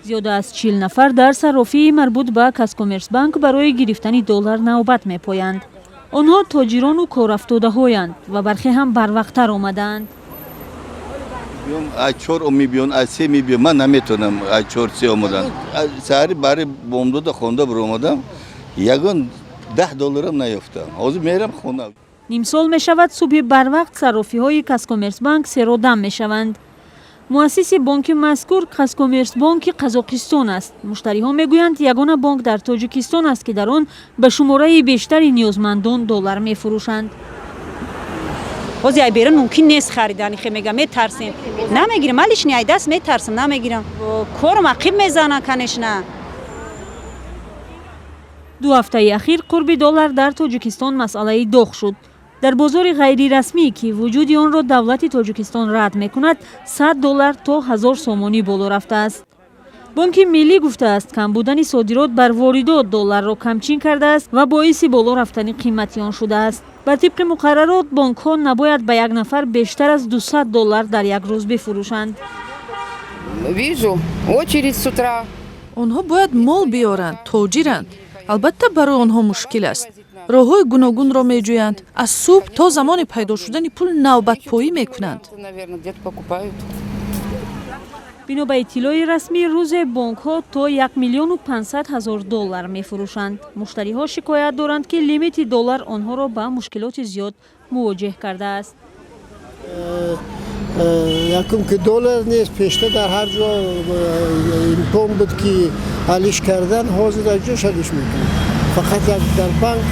зиёда аз 40 нафар дар саррофии марбут ба Казкоммерсбанк барои гирифтани доллар навбат мепоянд. онҳо тоҷирону корафтодаҳоянд ва бархе ҳам барвақттар омадаанд. از 4 میبیون از 3 میبیون من نمیتونم از 4 3 اومدن ساری برای بومدو خونده بر اومدم یگان $10 هم نیافتم حاضر میرم خونه. нимсол мешавад субҳи барвақт саррофиҳои Казкоммерсбанк серодам мешаванд. муассиси бонки мазкур Казкоммерсбонки Қазоқистон аст. муштариҳо мегӯянд ягона бонк дар Тоҷикистон аст ки дар он ба шумораи бештари ниёзмандон доллар мефурӯшанд. ҳозир ай берун мумкин нест харидани хе мегам метарсем намегирам алишни ай даст метарсам намегирам корум ақиб мезанам канешна. ду ҳафтаи ахир қурби доллар дар Тоҷикистон масъалаи доғ шуд. дар бозори ғайрирасмӣ ки вуҷуди онро давлати Тоҷикистон рад мекунад $100 то 1000 сомонӣ боло рафтааст. бонки миллӣ гуфтааст камбудани содирот бар воридот долларро камчин кардааст ва боиси боло рафтани қимати он шудааст. бар тибқи муқаррарот бонкҳо набояд ба як нафар бештар аз $200 дар як рӯз бифурӯшанд. онҳо бояд мол биёранд, тоҷиранд. албатта барои онҳо мушкил аст. роҳҳои гуногунро меҷӯянд. аз субҳ то замони пайдо шудани пул навбатпоӣ мекунанд. бино ба иттилои расмӣ рӯзе бонкҳо то $1,500,000 мефурӯшанд. муштариҳо шикоят доранд ки лимити доллар онҳоро ба мушкилоти зиёд мувоҷеҳ кардааст. якум ки доллар нест пештар дар ҳар ҷо имкон буд ки ҳалиш кардан ҳозир аз ҷош ҳалиш мекунад. фақат як дар банк